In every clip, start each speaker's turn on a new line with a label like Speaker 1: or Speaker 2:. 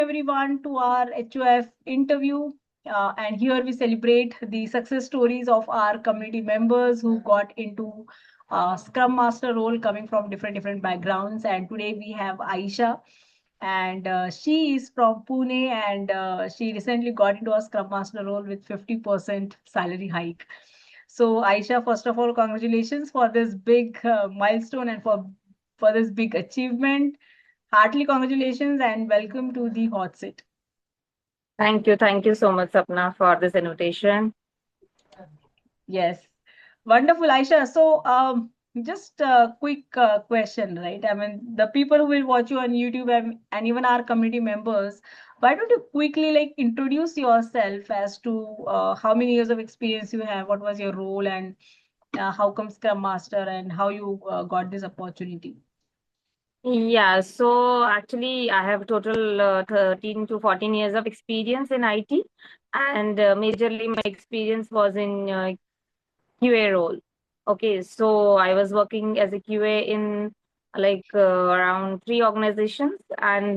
Speaker 1: everyone to our HOF interview. And here we celebrate the success stories of our community members who got into Scrum Master role coming from different backgrounds. And today we have Aisha, and she is from Pune, and she recently got into a Scrum Master role with 50% salary hike. So Aisha, first of all, congratulations for this big milestone and for this big achievement. Heartily congratulations and welcome to the hot seat.
Speaker 2: Thank you. Thank you so much, Sapana, for this invitation.
Speaker 1: Yes, wonderful, Aisha. So, just a quick question, right? I mean, the people who will watch you on YouTube and even our community members, why don't you quickly like introduce yourself as to how many years of experience you have, what was your role, and how come Scrum Master, and how you got this opportunity?
Speaker 2: Yeah, so actually, I have total 13 to 14 years of experience in IT, and majorly my experience was in QA role. Okay, so I was working as a QA in around three organizations, and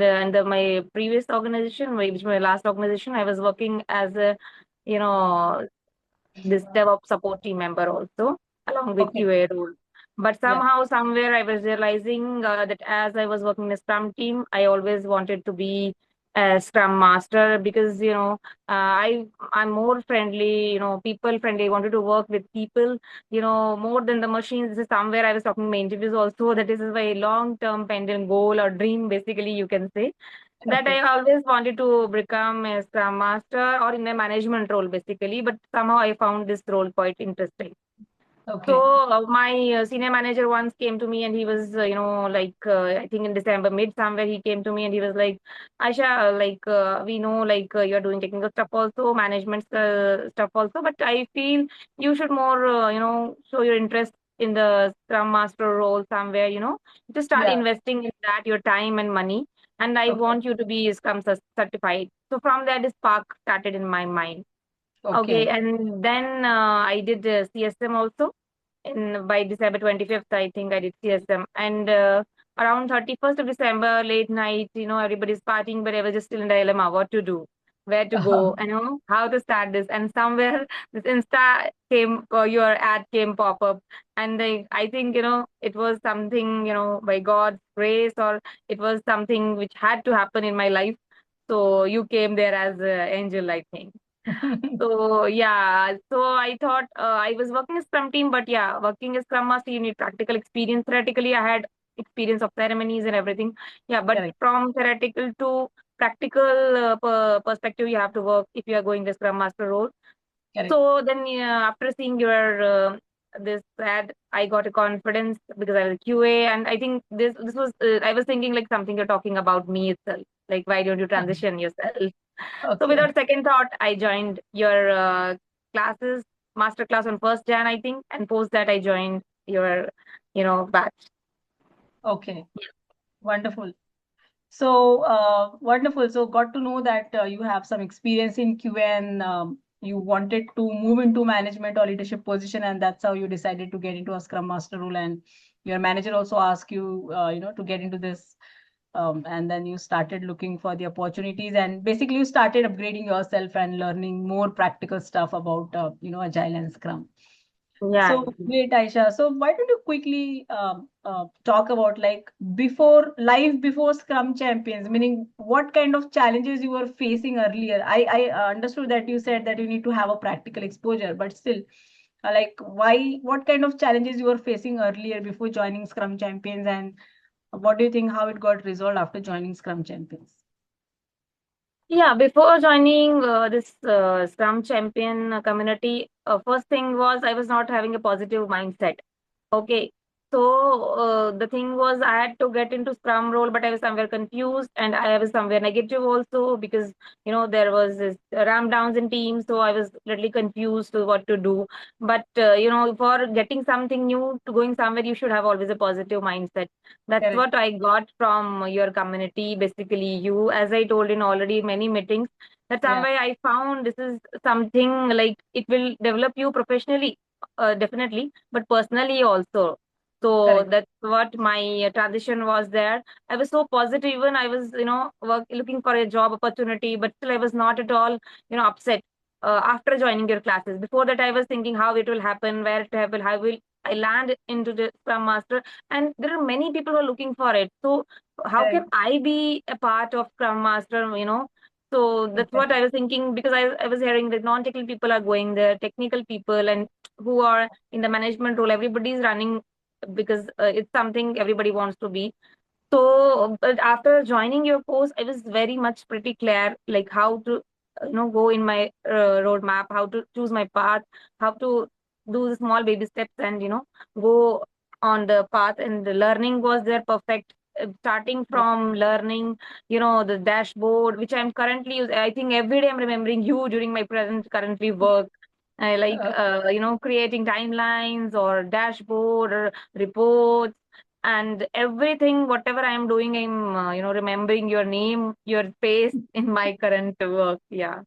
Speaker 2: my previous organization, which my last organization, I was working as a, you know, this DevOps support team member also, along with
Speaker 1: Okay.
Speaker 2: QA role. But
Speaker 1: Yeah.
Speaker 2: somehow, somewhere, I was realizing that as I was working in a Scrum team, I always wanted to be a Scrum Master because I'm more friendly, people friendly. I wanted to work with people, more than the machines. This is somewhere I was talking in my interviews also that this is my long-term pending goal or dream, basically you can say that
Speaker 1: Okay.
Speaker 2: I always wanted to become a Scrum Master or in a management role, basically. But somehow I found this role quite interesting. So
Speaker 1: Okay.
Speaker 2: my senior manager once came to me and he was, I think in December, mid somewhere, he came to me and he was like, Aisha, we know you're doing technical stuff also, management stuff also, but I feel you should more, show your interest in the Scrum Master role somewhere, to start
Speaker 1: Yeah.
Speaker 2: investing in that, your time and money. And I
Speaker 1: Okay.
Speaker 2: want you to be Scrum certified. So from there, this spark started in my mind. Okay,
Speaker 1: Okay.
Speaker 2: and then I did CSM also in by December 25th, I think I did CSM. And around 31st of December, late night, everybody's partying, but I was just still in dilemma what to do, where to go, how to start this. And somewhere this Insta came, or your ad came pop up. And I think, it was something, by God's grace, or it was something which had to happen in my life. So you came there as an angel, I think. So yeah, so I thought I was working as Scrum team, but yeah, working as Scrum Master, you need practical experience. Theoretically, I had experience of ceremonies and everything. Yeah, but
Speaker 1: Correct.
Speaker 2: from theoretical to practical perspective, you have to work if you are going the Scrum Master role.
Speaker 1: Correct.
Speaker 2: So then, after seeing your this ad, I got a confidence because I was a QA, and I think this was I was thinking like something you're talking about me itself. Like, why don't you transition yourself? So
Speaker 1: Okay.
Speaker 2: without second thought, I joined your classes, master class on 1st Jan, I think, and post that I joined your, batch.
Speaker 1: Okay. Wonderful. So wonderful. So got to know that you have some experience in QA and you wanted to move into management or leadership position, and that's how you decided to get into a Scrum Master role. And your manager also asked you, to get into this, and then you started looking for the opportunities, and basically you started upgrading yourself and learning more practical stuff about, Agile and Scrum.
Speaker 2: Yeah.
Speaker 1: So great, Aisha. So why don't you quickly talk about like before Scrum Champions, meaning what kind of challenges you were facing earlier? I understood that you said that you need to have a practical exposure, but still, what kind of challenges you were facing earlier before joining Scrum Champions, and what do you think how it got resolved after joining Scrum Champions?
Speaker 2: Yeah, before joining this Scrum Champion community, first thing was I was not having a positive mindset. Okay. So the thing was I had to get into Scrum role, but I was somewhere confused and I was somewhere negative also because there was this ram downs in teams, so I was literally confused to what to do. But for getting something new to going somewhere, you should have always a positive mindset. That's
Speaker 1: Correct.
Speaker 2: what I got from your community, basically you, as I told in already many meetings, that
Speaker 1: Yeah.
Speaker 2: somewhere I found this is something like it will develop you professionally, definitely, but personally also. So
Speaker 1: Correct.
Speaker 2: that's what my transition was there. I was so positive. Even I was, looking for a job opportunity, but still I was not at all, upset after joining your classes. Before that, I was thinking how it will happen, where it will happen, how will I land into the Scrum Master. And there are many people who are looking for it. So how can
Speaker 1: Correct.
Speaker 2: I be a part of Scrum Master, So that's what
Speaker 1: Exactly.
Speaker 2: I was thinking, because I was hearing that non-technical people are going there, technical people, and who are in the management role, everybody is running, because it's something everybody wants to be. So, but after joining your course, I was very much pretty clear, like how to, go in my roadmap, how to choose my path, how to do the small baby steps, and go on the path. And the learning was there perfect. Starting
Speaker 1: Yeah.
Speaker 2: from learning, the dashboard, which I'm currently using. I think every day I'm remembering you during my present currently work. I like,
Speaker 1: Uh,
Speaker 2: creating timelines or dashboard or reports, and everything whatever I'm doing, I'm remembering your name, your face in my current work. Yeah.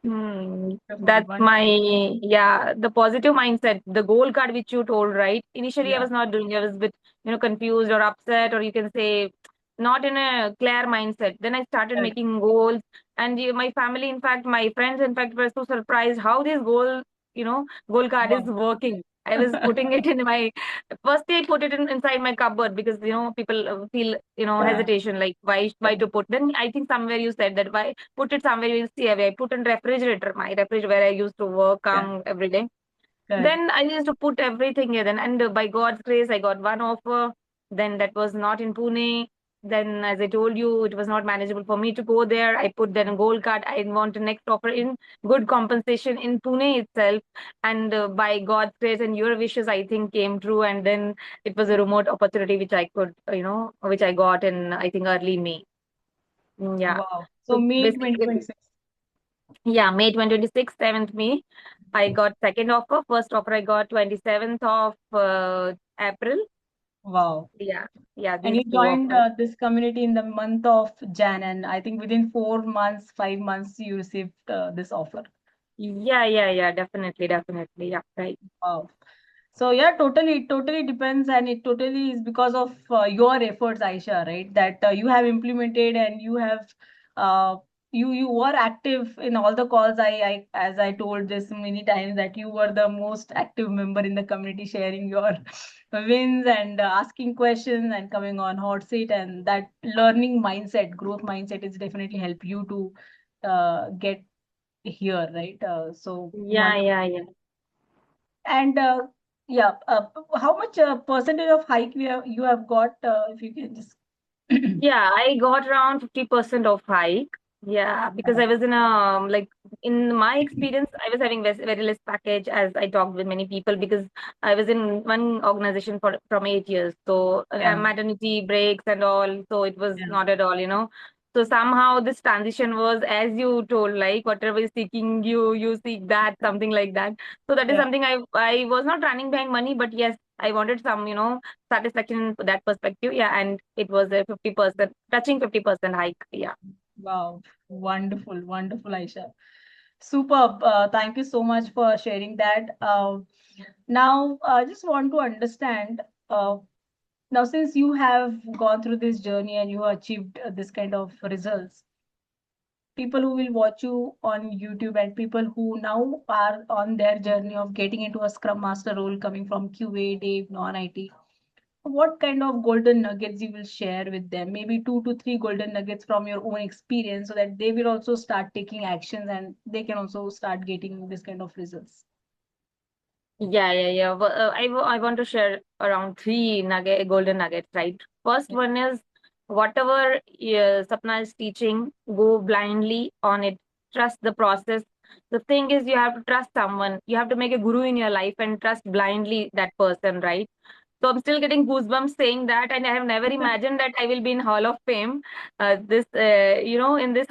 Speaker 1: Wonderful.
Speaker 2: That's my,
Speaker 1: Wonderful.
Speaker 2: the positive mindset, the goal card which you told, right? Initially, I
Speaker 1: Yeah.
Speaker 2: was not doing, I was a bit, confused or upset, or you can say not in a clear mindset. Then I started
Speaker 1: Correct.
Speaker 2: making goals, and my family, in fact, my friends, in fact, were so surprised how this goal card is
Speaker 1: Wow.
Speaker 2: working. I was putting it in my first day, I put it inside my cupboard, because people feel hesitation, like why to put. Then I think somewhere you said that why put it somewhere you'll see away. I put in refrigerator, my refrigerator where I used to work
Speaker 1: Yeah.
Speaker 2: every day.
Speaker 1: Correct.
Speaker 2: Then I used to put everything here. Then, and by God's grace, I got one offer. Then that was not in Pune. Then, as I told you, it was not manageable for me to go there. I put then a gold card. I want a next offer in good compensation in Pune itself. And by God's grace and your wishes, I think came true. And then it was a remote opportunity which I could, which I got in, I think, early May. Yeah.
Speaker 1: Wow. So
Speaker 2: So
Speaker 1: May
Speaker 2: basically,
Speaker 1: 2026.
Speaker 2: yeah, May 2026, 7th May. I got second offer. First offer I got 27th of April.
Speaker 1: Wow.
Speaker 2: Yeah, yeah,
Speaker 1: And
Speaker 2: these
Speaker 1: you
Speaker 2: two
Speaker 1: joined
Speaker 2: offers.
Speaker 1: this community in the month of Jan, and I think within 4 months, 5 months, you received this offer.
Speaker 2: Yeah, yeah, yeah, definitely, definitely. Yeah, right.
Speaker 1: Wow. So yeah, totally, it totally depends, and it totally is because of your efforts, Aisha, right? That you have implemented, and you have uh, you were active in all the calls. I as I told this many times that you were the most active member in the community, sharing your wins and asking questions and coming on hot seat, and that learning mindset, growth mindset, is definitely help you to get here, right? So
Speaker 2: Yeah,
Speaker 1: wonderful.
Speaker 2: yeah, yeah.
Speaker 1: And yeah, how much percentage of hike you have got? If you can just
Speaker 2: Yeah, I got around 50% of hike. Yeah, because I was in a, like, in my experience, I was having very less package, as I talked with many people, because I was in one organization for from 8 years. So
Speaker 1: yeah,
Speaker 2: maternity breaks and all, so it was
Speaker 1: yeah,
Speaker 2: not at all. So somehow this transition was, as you told, like whatever is seeking you, you seek that, something like that. So that is
Speaker 1: yeah.
Speaker 2: something I was not running behind money, but yes, I wanted some, satisfaction in that perspective. Yeah, and it was a 50%, touching 50% hike. Yeah.
Speaker 1: Wow, wonderful, wonderful, Aisha. Superb. Thank you so much for sharing that. Now, I just want to understand. Uh, Now, since you have gone through this journey and you achieved this kind of results, people who will watch you on YouTube and people who now are on their journey of getting into a Scrum Master role coming from QA, Dave, non-IT, what kind of golden nuggets you will share with them? Maybe 2 to 3 golden nuggets from your own experience so that they will also start taking actions and they can also start getting this kind of results.
Speaker 2: Yeah, yeah, yeah. I want to share around three golden nuggets, right? First
Speaker 1: Yeah.
Speaker 2: one is whatever Sapna is teaching, go blindly on it. Trust the process. The thing is, you have to trust someone. You have to make a guru in your life and trust blindly that person, right? So I'm still getting goosebumps saying that, and I have never imagined that I will be in Hall of Fame. In this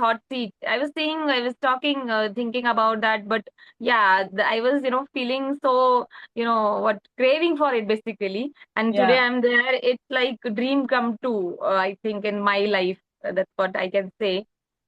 Speaker 2: hot seat. I was talking, thinking about that, but yeah, I was, feeling so, what craving for it basically. And today
Speaker 1: Yeah.
Speaker 2: I'm there. It's like a dream come true. I think in my life, that's what I can say.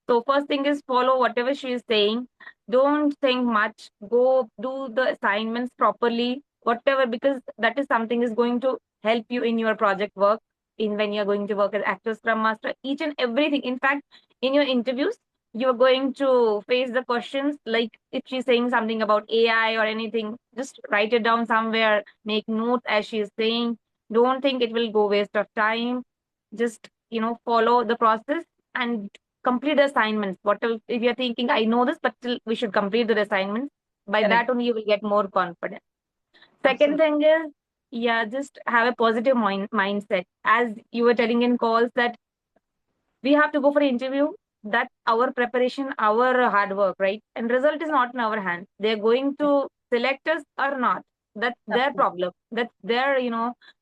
Speaker 2: So first thing is follow whatever she is saying. Don't think much. Go do the assignments properly, whatever, because that is something is going to help you in your project work, in when you're going to work as active Scrum Master, each and everything. In fact, in your interviews, you're going to face the questions like if she's saying something about AI or anything, just write it down somewhere, make notes as she's saying. Don't think it will go waste of time. Just, follow the process and complete the assignments. Whatever, if you're thinking, I know this, but still we should complete the assignments. By
Speaker 1: Correct.
Speaker 2: that only you will get more confidence. Second
Speaker 1: Absolutely.
Speaker 2: thing is, yeah, just have a positive mindset. As you were telling in calls that we have to go for an interview, that's our preparation, our hard work, right? And result is not in our hands. They're going to select us or not. That's their
Speaker 1: Absolutely.
Speaker 2: problem. That's their,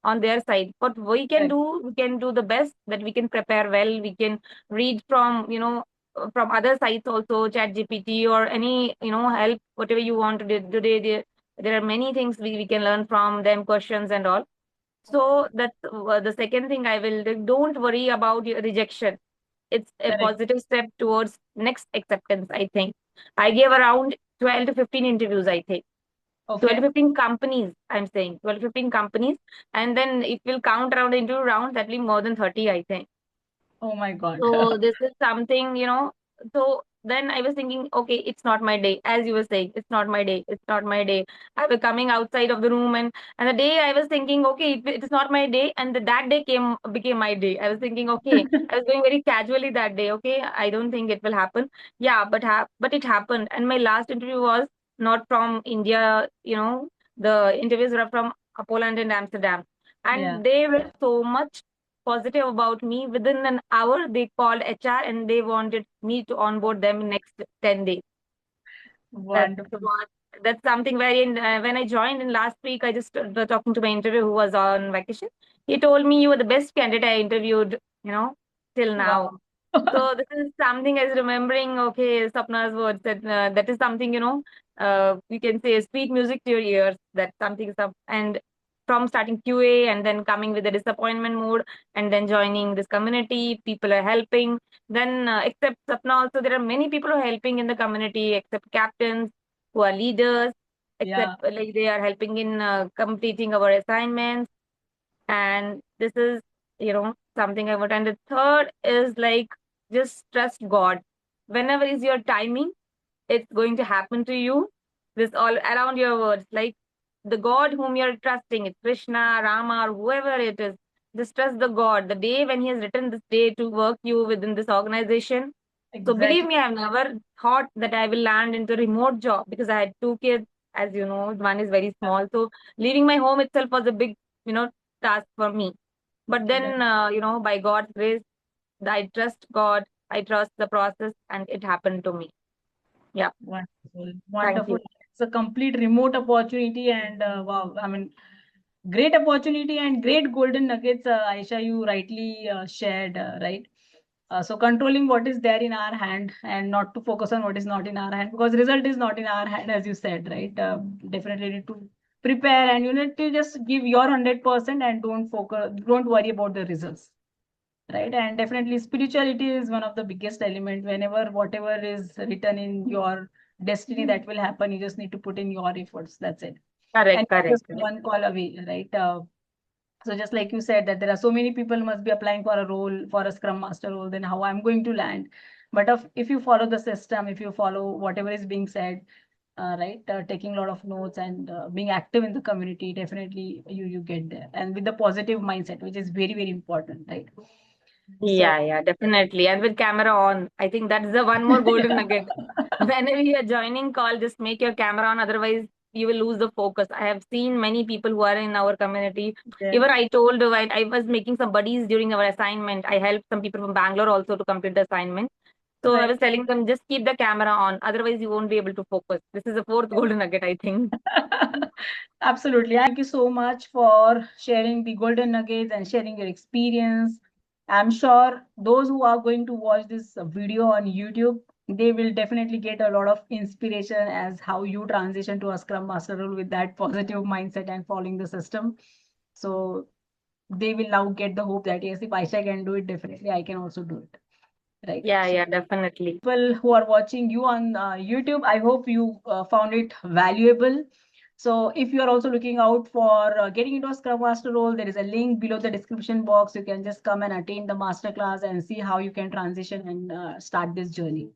Speaker 2: on their side. What we can
Speaker 1: Correct.
Speaker 2: do, we can do the best, that we can prepare well. We can read from, from other sites also, chat GPT or any, help, whatever you want to do today. There are many things we can learn from them, questions and all. So that's the second thing I will do. Don't worry about your rejection. It's a
Speaker 1: Correct.
Speaker 2: positive step towards next acceptance, I think. I gave around 12 to 15 interviews, I think. 12 to
Speaker 1: Okay.
Speaker 2: 15 companies, I'm saying. 12 to 15 companies. And then if we'll count around the interview rounds, that'll be more than 30, I think.
Speaker 1: Oh my God.
Speaker 2: So this is something, So then I was thinking, okay, it's not my day. As you were saying, it's not my day. It's not my day. I was coming outside of the room, and the day I was thinking, okay, it is not my day, and that day became my day. I was thinking, okay, I was going very casually that day. Okay, I don't think it will happen. Yeah, but it happened. And my last interview was not from India. The interviews were from Poland and Amsterdam,
Speaker 1: Yeah.
Speaker 2: and they were so much positive about me. Within an hour, they called HR and they wanted me to onboard them in next 10 days. That's
Speaker 1: Wonderful.
Speaker 2: what that's something very. When I joined in last week, I just talking to my interviewer who was on vacation. He told me you were the best candidate I interviewed, till now.
Speaker 1: Wow.
Speaker 2: So this is something as remembering, okay, Sapna's words that is something, you can say sweet music to your ears. That's something, and from starting QA and then coming with the disappointment mode and then joining this community, people are helping. Then except Sapna also, there are many people who are helping in the community, except captains who are leaders, except
Speaker 1: Yeah.
Speaker 2: like they are helping in completing our assignments. And this is, something I want. And the third is like just trust God. Whenever is your timing, it's going to happen to you. This all around your words, like the God whom you're trusting, it's Krishna, Rama, or whoever it is. Just trust the God. The day when He has written this day to work you within this organization. So believe
Speaker 1: Exactly.
Speaker 2: me, I've never thought that I will land into a remote job because I had two kids, as you know, one is very
Speaker 1: Yeah.
Speaker 2: small. So leaving my home itself was a big, task for me. But then,
Speaker 1: Correct.
Speaker 2: by God's grace, I trust God, I trust the process, and it happened to me. Yeah.
Speaker 1: Wonderful.
Speaker 2: Thank
Speaker 1: Wonderful.
Speaker 2: you.
Speaker 1: It's a complete remote opportunity and wow, I mean, great opportunity and great golden nuggets, Aisha, you rightly shared, right? So controlling what is there in our hand and not to focus on what is not in our hand because result is not in our hand, as you said, right? Definitely need to prepare and you need to just give your 100% and don't worry about the results, right? And definitely spirituality is one of the biggest element. Whenever whatever is written in your destiny that will happen, you just need to put in your efforts. That's it.
Speaker 2: Correct,
Speaker 1: And you're
Speaker 2: correct,
Speaker 1: just
Speaker 2: correct.
Speaker 1: one call away, right? So just like you said that there are so many people must be applying for a role, for a Scrum Master role, then how I'm going to land. But if you follow the system, if you follow whatever is being said, right, taking a lot of notes and being active in the community, definitely you get there. And with the positive mindset, which is very, very important, right? So
Speaker 2: Yeah, yeah, definitely. And with camera on, I think that's the one more golden nugget. Whenever you are joining call, just make your camera on. Otherwise, you will lose the focus. I have seen many people who are in our community.
Speaker 1: yeah,
Speaker 2: Even I told I was making some buddies during our assignment. I helped some people from Bangalore also to complete the assignment. So I
Speaker 1: right.
Speaker 2: was telling them just keep the camera on. Otherwise, you won't be able to focus. This is the fourth golden nugget, I think.
Speaker 1: Absolutely. Thank you so much for sharing the golden nuggets and sharing your experience. I'm sure those who are going to watch this video on YouTube, they will definitely get a lot of inspiration as how you transition to a Scrum Master role with that positive mindset and following the system. So they will now get the hope that yes, if Aisha can do it, definitely I can also do it. Right.
Speaker 2: Yeah,
Speaker 1: So
Speaker 2: yeah, definitely.
Speaker 1: people who are watching you on YouTube, I hope you found it valuable. So if you are also looking out for getting into a Scrum Master role, there is a link below the description box. You can just come and attend the masterclass and see how you can transition and start this journey.